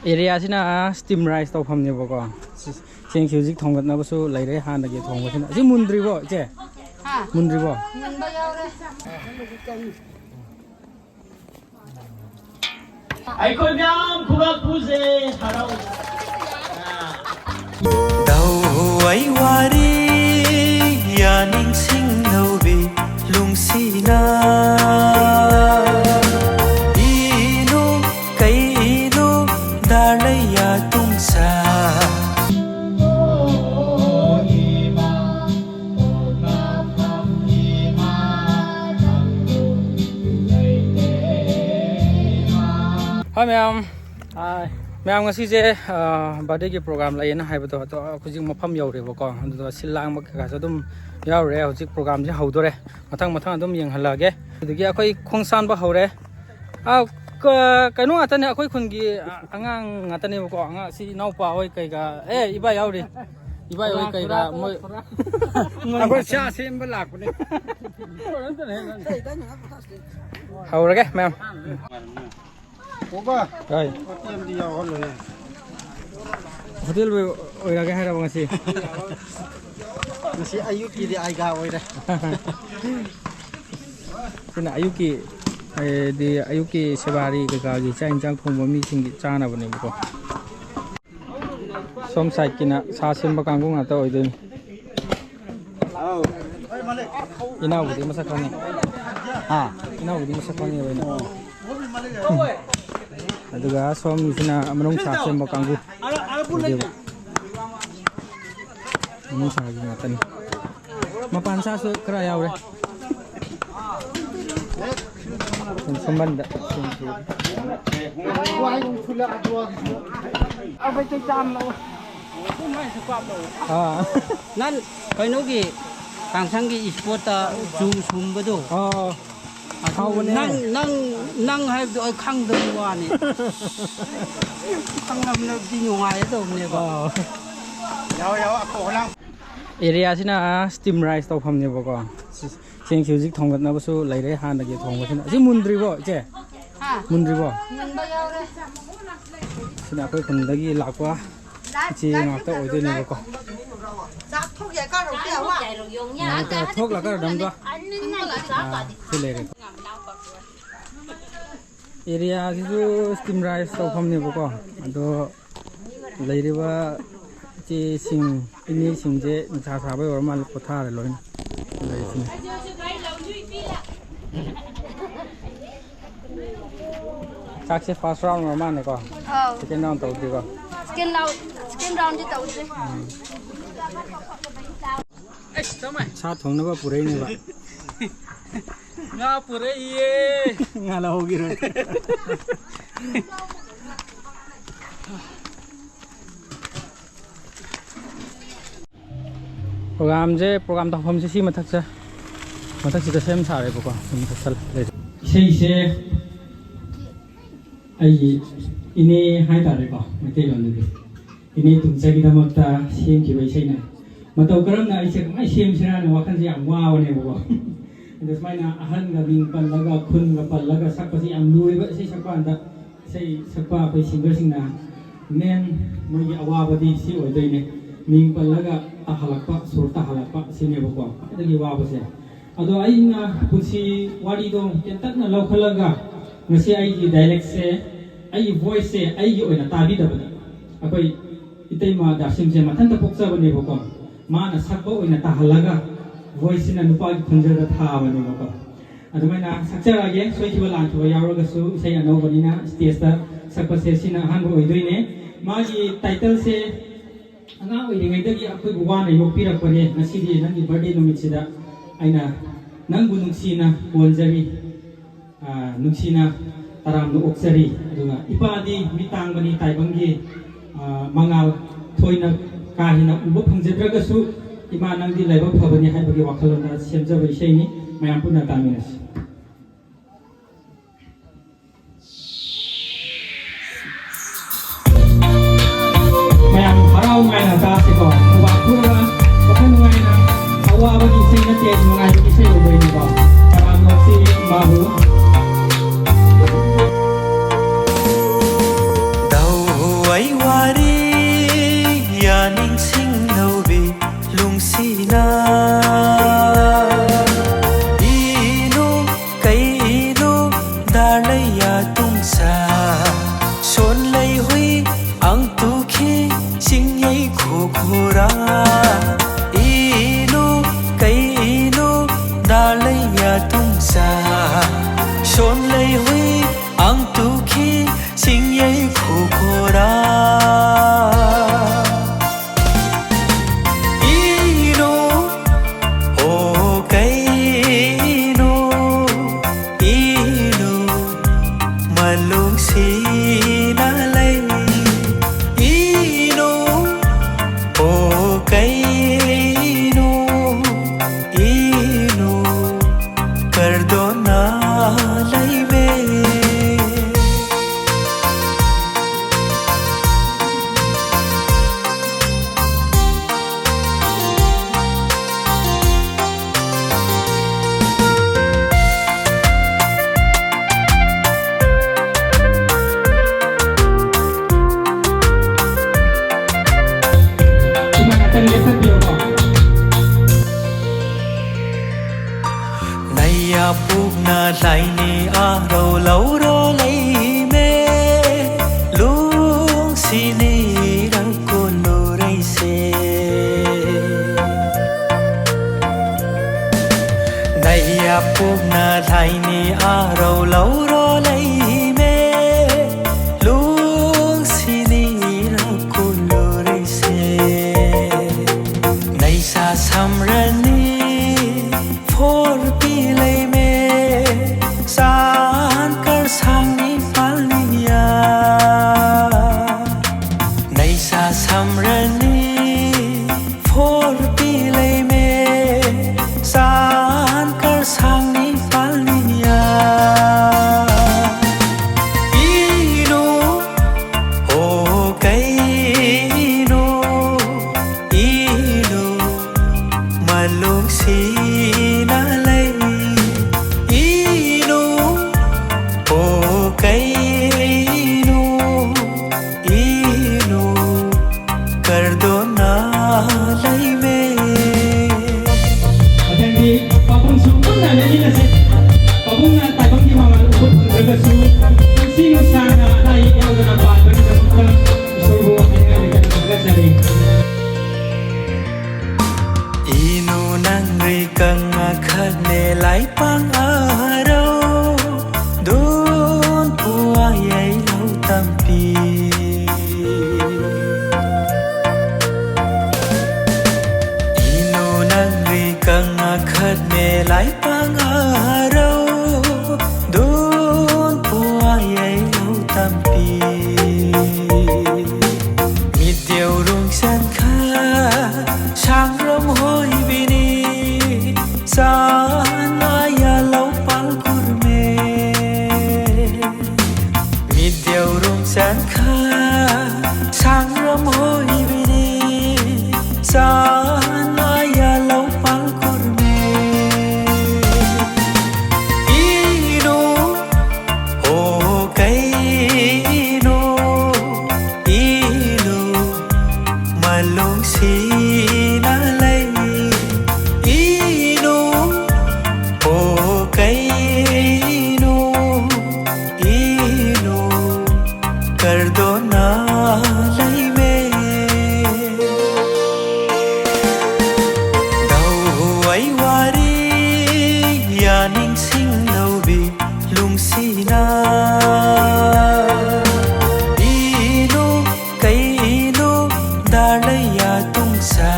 एरियासिना steam rice तौफमनेबको चेंग हजिक थोंगतनाबसु लेरे हानगे थोंगबसिना असि मुंद्रिबो जे मुंद्रिबो मुंबा यावरे ꯑꯩꯈꯣꯏ ꯃꯌꯥꯝ ꯈꯨꯕꯥꯛ ꯈꯨꯁꯦ ꯍꯔꯥꯎ ꯗꯧ ꯑꯩ ꯋꯥꯔꯤ ꯌꯥꯅꯤꯡꯁꯤꯡ ꯅꯧꯕꯤ ꯂꯨꯡꯁꯤꯅ ꯏꯅꯨ ꯀꯩꯅꯨ ꯗꯥꯔꯂꯩꯌꯥ ꯇꯨꯡꯁꯥ Hi ma'am ma'am ngasi birthday ki program laina haibado to hujik mafam yaurebo ko adu silang mak ka adum yaure hujik program je haudore mathang adum yenghalage adugi akoi khongsan ba haure kaino atane akoi khungi angang atane ko anga si naupa hoi kai ga iba yauri iba hoi kai ga moi akoi cha sem ba lakune haurage ma'am Oba, Right. hotel dia hotel. Hotel we oirage haira bangasi. Nasi ayuki di aiga oira. Sina ayuki di ayuki sebari ka gi chain chang thongba mi sing gi chana bane ko. Som side kina sa semba kanggung ata oidin. Ina budi masa khani. Ha, ina budi masa khani oina. Aduga som isina amrong sa semba kanggu. Ini sangat ingatan. Mapan sa su kera yaure. Sembanda. Wai kong thula adwa. Abai chai cham lo. Nan kaino gi kangsang gi sport ta zoom zoom bado nang hai do khang do wa ni khang nam na di ngai do ne ba Yaw ako lang. Area sina steam rice tawfamnebo ko cheng hjiik thonggatnabasu leire hanage thongbasina asi mundribo je mundribo Mumba यावरे sina koi khundagi lakwa chi ngakta oidinebo ko जा थोक या का रो क्या वा thok la ka damdo silere area sisu steam rice tawfamnebo ko ado leiriba chi sing ini singje sa sabai ormal pothare loin leisin sakse first round normal ne ko second round tawdi ko skin round di tau se sa thongnaba purai ne ba nga pure ye ngala hogi ro program tawfam se si mathak si ka sem sare ko mathak sal sei se ai ini hai tare ko mate lon ni ini tumjagi damakta sem ki bai sei na matau karam na ise mai sem sira na wakan ji am wa ne bo this mai na ahan ga bing pallaga khun ga pallaga sakpasi am lui ba sei sakpa anda sei sakpa pai singer sing na men moi gi awa badi si oi dei ne ming pallaga ahalakpa surta halakpa sine bo ko adagi wa ba se ado ai na pusi wari do tentak na lokhalaga ngasi ai gi dialect se ai voice se ai gi oina tabi da bani akoi itei ma da sim se mathan ta poksa bani bo ko ma na sakpa oina ta halaga voice na nupa gi khunja da tha bani bo ko adumai na sakcha ge soi ki balan thu yauro ga su sei ano bani na stage ta sakpa se sina han bo idoi ne ma gi title se anga oiringai da gi akoi bu wa na yopi rak pare ngasi di nang gi birthday numit sida aina nang bu nungsina bonjari nungsina taram no oksari adunga ipadi mitang bani taibangi mangal thoina kahina ubo phangjedraga su ima nangdi laiba phabani haibagi wakhalona semjaba isaini mayam puna taminas mayam harau ngaina ta se ko wa pura wakhan ngaina awa bagi isaina te ngai bagi isai oboi ni ba taram no si bahu Đâu खोखोरा इनो ओ कैनो इनो मलुंग सीनालै इनो ओ कैनो इनो कर दो ना लै में Cuma akan lihat dia kok. नैया पुगना लाइने आरो लौरो लैमे लुंग सिने रंगको लोरैसे नैया पुगना लाइने आरो लौरो लैमे लुंग सिने रंगको लोरैसे नैसा समरनी फोर पिलै में सान कर सामने पालिया नैसा समरनी फोर पिलै में सान कर सामने पालिया इनो ओ कैनो इनो मलुंग सीनालै इनो ओ कैनो इनो कर दो ना लै में Ada di papung suku na nani na se. Papung na tabang di mama ukut berkesu. Sino sana ay yang na ba beri kita suruh ay na kita berkesari. Inu nang ri kang akhat ne lai pang aro don pua yai lau tampi Inu nang ri kang akhat ne lai pang aro don pua yai lau tampi mi tiêu rung san kha sang ram hoi bini sana ya lau pal kurme mi tiêu rung san kha sang ram hoi bini sana ya lau pal kurme ino o kaino ino malung sinalay ino o kaino ino कर दो ना लै में dau ai wari ya ning sing lau bi lung sina ino kaino dalai ya tung sa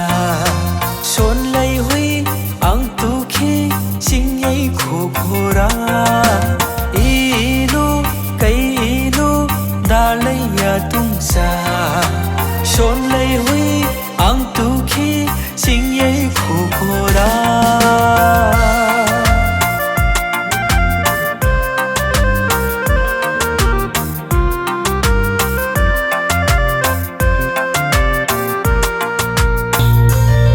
son lai hui ang tu khi sing yai kho khora ino kaino dalai ya tung sa son lai hui ang tu khi sing yai kho khora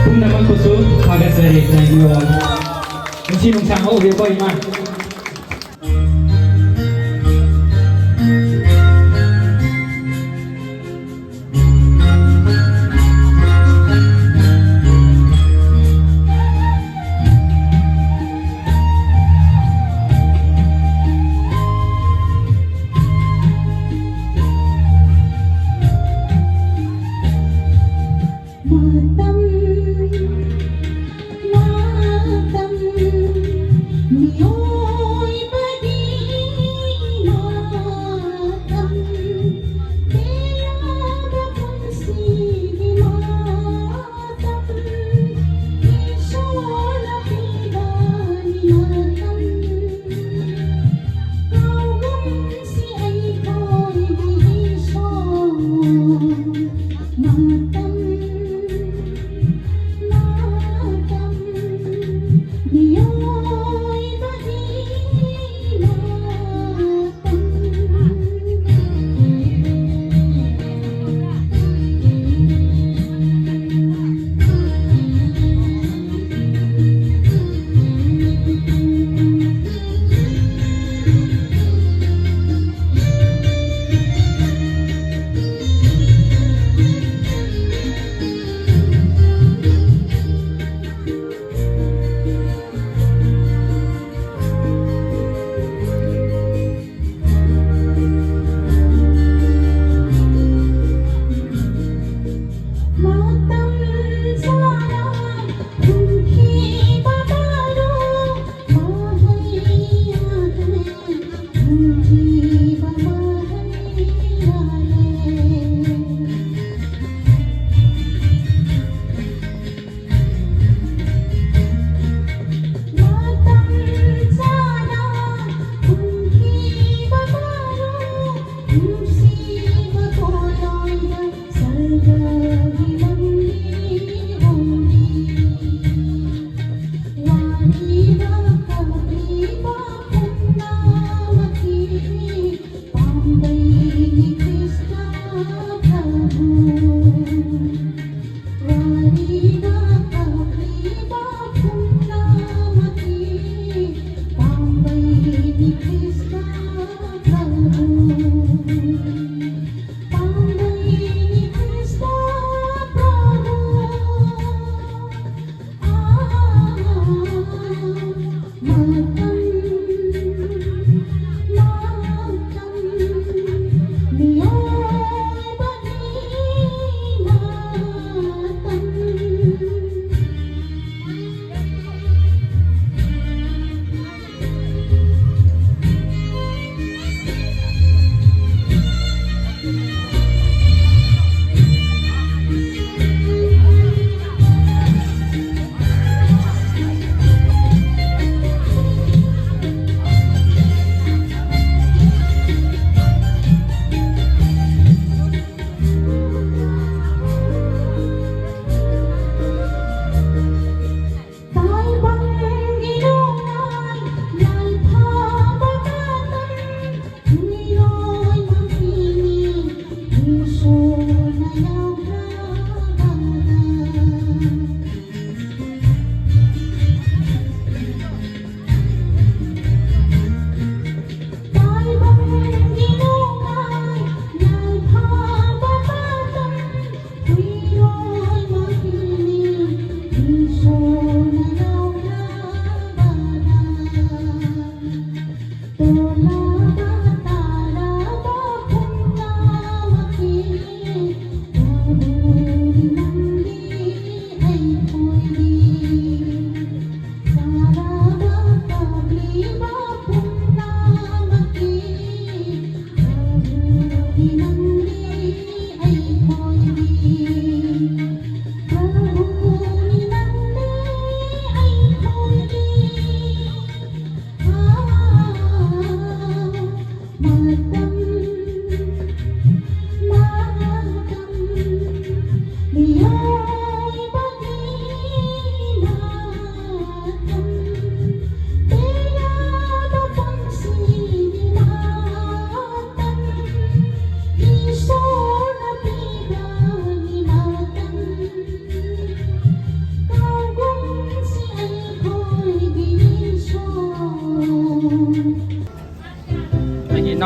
Pung naman kusu agak seri na iyo. Mesti nung sang oh dia boy mah. Matam, matam, niyo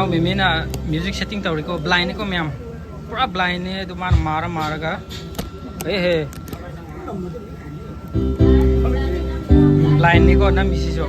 now मिमी ना music setting तौरी को ब्लाइंड को मैम पूरा ब्लाइंड ने तो मान मारा मारगा हे ब्लाइंड को ना मिसी जो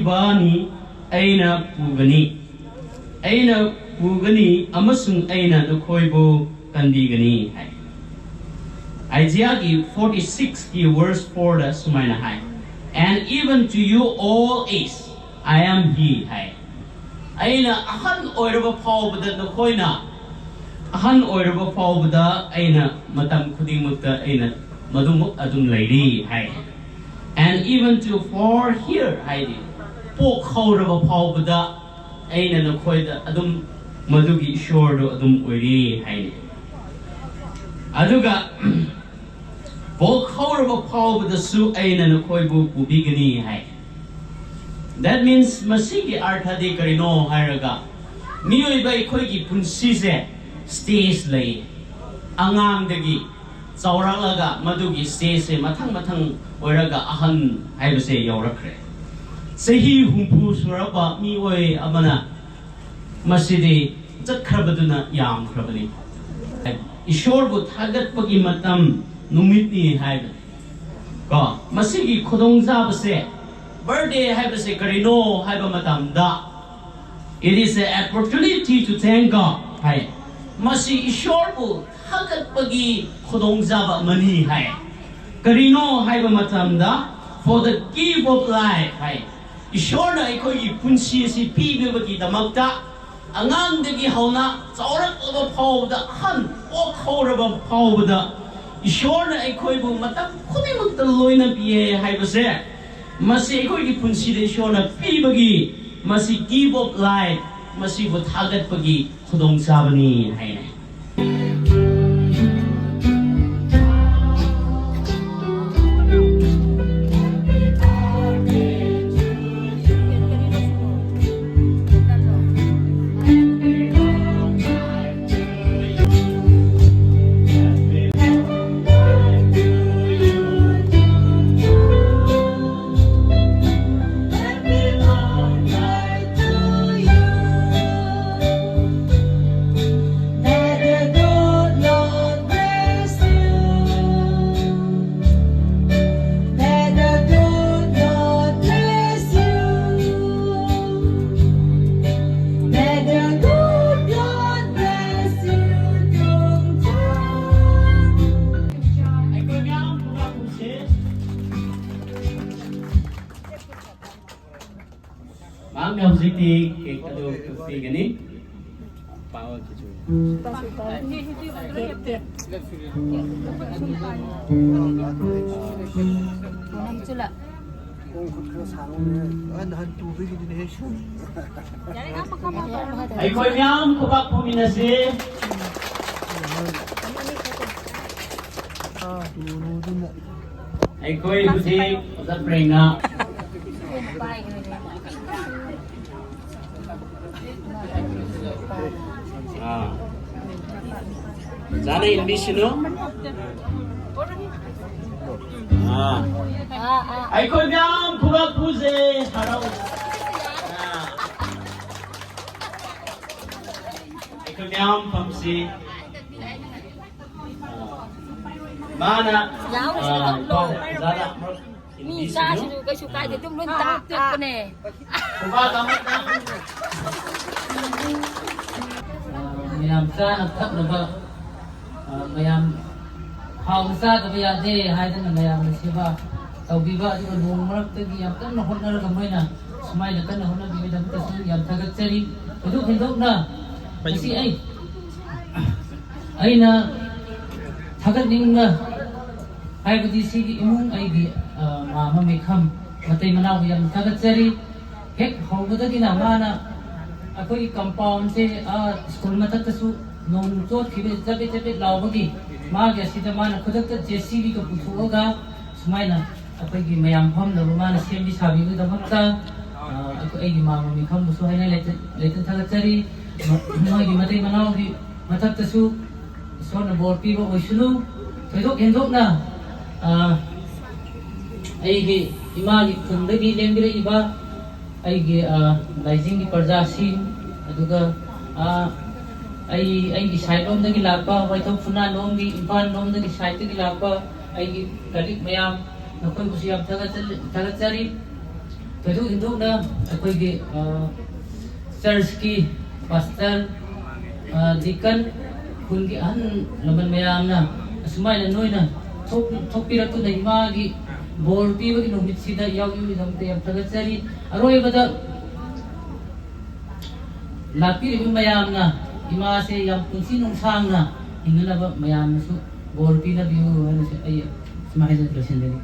bani aina pugani aina pugani amasung aina no khoibo kandigani hai Isaiah 46 verse 4 da sumaina hai and even to you all is I am he hai aina ahan oiraba phawbada no khoina ahan oiraba phawbada aina matam khuding mutta aina madumuk adum laidi hai and even to for here haidi pok khawraba phawbada aina no khoida adum madugi ishor do adum oiri haini aduga pok khawraba phawbada su aina no khoibu pubigani hai that means masigi artha de karino hairaga miyoi bai khoi gi punsi se stage lay angang dagi chauralaga madugi stage se mathang mathang oiraga ahan haibase yaurakre sahi humpu suraba miyoi amana masidi chakhrabaduna yam khrabani ishor bu thagat pagi matam numitni haiba ko masigi khodongja base birthday haibase karino haiba matam da it is an opportunity to thank God hai masi ishor bu thagat pagi khodongja ba mani hai karino haiba matam da for the gift of life hai ishor na ikoi punsi si pibebagi damakta angang dagi hauna chaurak oba phawda han o khawraba phawda ishor na ikoi bu matam khudimuk ta loina biye haibase masi ikoi gi punsi de ishor na pibagi masi give of life masi bu thagat pagi khudong sabani haine Mang music di kado kopi gani power kicu Chula. ai koi myam khobak phumina se ai koi buji zat prenga Jana Indisino? Ay ko nyam khubak puze harau. Ay ko nyam pamsi. Mana? Jana Mi sa situ cái suka itu belum tak tu ne. khubak amat na. mayam sa thak na ba mayam haw sa ka ba de hai da mayam si ba tau bi ba ju lu marak te gi yam kan na hon na ga mai na smai na kan na hon na bi da ta su yam thagat chari du hin dok na si ai na thagat ning na hai bu di si gi imung ai gi ma me kham matai manau yam thagat chari hek haw ga da gi na ma na akoi compound se school matak su non chot khibe jabe jabe lawagi ma ga sida mana khudak ta JCB ko puthoga sumaina akoi gi mayam pham na mana sembi sabi ga damakta akoi ai gi ma mi kham su haina lete thaga chari ma gi matai manau gi matak ta su sona bor pi bo oisulu thedok hendok na ai gi ima gi khundagi lembire iba aigi laijing ki parja sin aduga ai side lom dagi lakpa waithau phuna lom gi impan lom dagi side dagi lakpa ai kalik mayam nakoi busiam thagat chari Thoi Hinduk na ako'y church ki pastor deacon kun gi an laman mayam na asumay na noy na thok pira tu na imagi bol pi bagi no mitsida yaw yu dam te am thagatsari aroi bada lapi ri mayam na ima se yam punsi nong sang na ingala ba mayam na su bol pi na biu ano se ay sumay na present dali.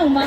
uma.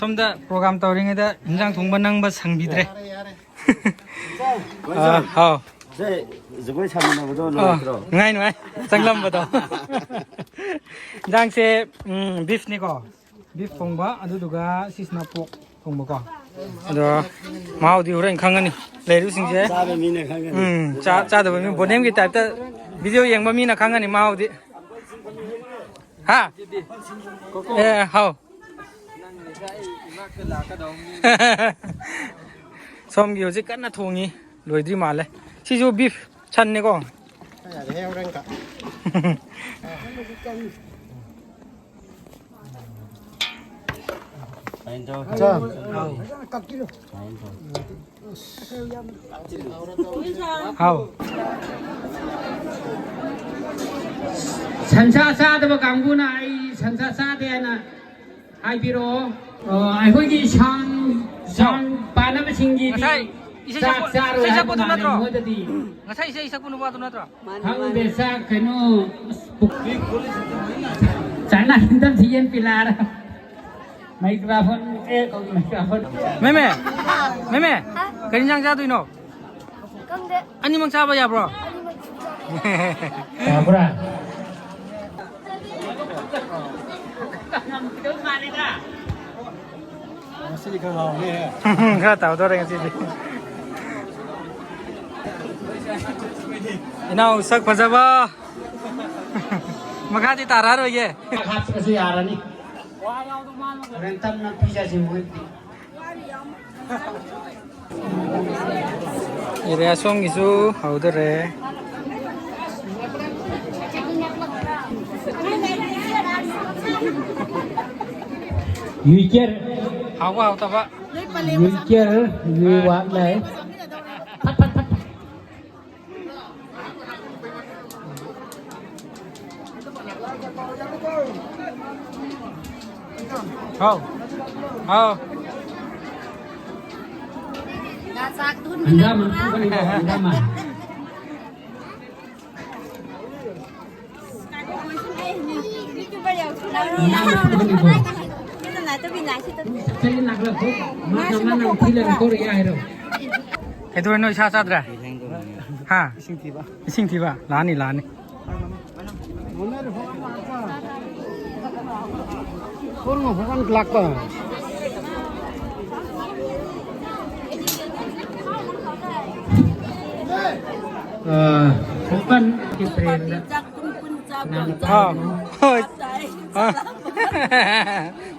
somda program tauringeda injang thongba nangba sangbidre ha 제 저거 참는 거도 놀았어. ngai noi changlam ba do jang se beef ni ko beef thongba adu duga sisna pork thongba ko ꯑꯗꯣ ꯃꯍꯥꯎꯗꯤ ꯍꯣꯔꯦꯟ ꯈꯪꯒꯅꯤ ꯂꯩꯔꯤꯕꯁꯤꯡꯁꯦ ꯆꯥꯗꯕ ꯃꯤ ꯕꯣꯅꯦꯝꯒꯤ ꯇꯥꯏꯞꯇ ꯚꯤꯗꯤꯑꯣ ꯌꯦꯡꯕ ꯃꯤꯅ ꯈꯪꯒꯅꯤ ꯃꯍꯥꯎꯗꯤ ꯍꯥ ꯍꯥꯎ ꯁꯣꯝꯒꯤ ꯍꯧꯖꯤꯛ ꯀꯟꯅ ꯊꯣꯡꯉꯤ ꯂꯣꯏꯗ꯭ꯔꯤ ꯃꯥꯜꯂꯦ ꯁꯤꯁꯨ ꯕꯤꯐ ꯁꯟꯅꯤꯀꯣ ꯍꯥꯎ ꯁꯟꯁꯥ ꯆꯥꯗꯕ ꯀꯥꯡꯕꯨꯅ ꯑꯩ ꯁꯟꯁꯥ ꯆꯥꯗꯦ ꯍꯥꯏꯅ ꯍꯥꯏꯕꯤꯔꯛꯑꯣ ꯑꯩꯈꯣꯏꯒꯤ ꯁꯥꯟ ꯄꯥꯅꯕꯁꯤꯡꯒꯤꯗꯤ ꯆꯥꯛ ꯆꯥꯔꯣꯏ ꯍꯥꯏꯕ ꯃꯥꯜꯂꯦ ꯃꯣꯏꯗꯗꯤ ꯉꯁꯥꯏ ꯏꯁꯩ ꯁꯛꯄ ꯅꯨꯄꯥꯗꯨ ꯅꯠꯇ꯭ꯔꯣ ꯈꯪꯗꯦ ꯆꯥꯛ ꯀꯩꯅꯣ ꯆꯥꯅ ꯍꯤꯟꯗꯝ ꯊꯤꯌꯦꯟ ꯄꯤꯂꯥꯔ 마이크로폰 마이크로폰 매매 매매 그린장 짜도이노 근데 아니면 잡아야 브로 야브라 그렇다 오더랭 지지 이나우 싹 봐줘봐 막하지 따라로 얘 같이 야라니 렌탐나 피자지 뭐 이래야 송기수 하우더래 유이케르 하고 하우다봐 유이케르 유이와래 하우 하우 안다만 안다만 Saya nak laku, mana tidak Korea itu. Itu eno isa sadra ha ising tiba lani lani Kurang bukan kelak Bukan Israel.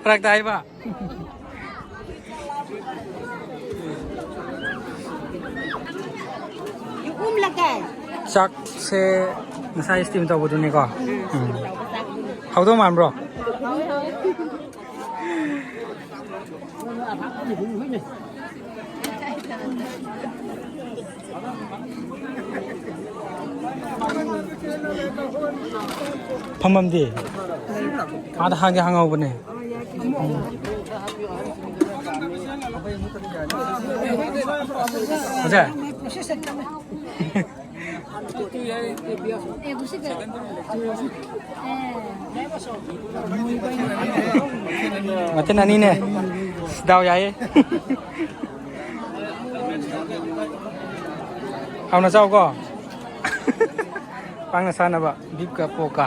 praktai pak sak se nasai steam tau bodu ni ko hau do man bro 펌펌디 아다 한개 항하고 보네 보자 Macam ni ne, sedau ya ye. Kau nak tahu ko? Pang sana ba, bib ka poka.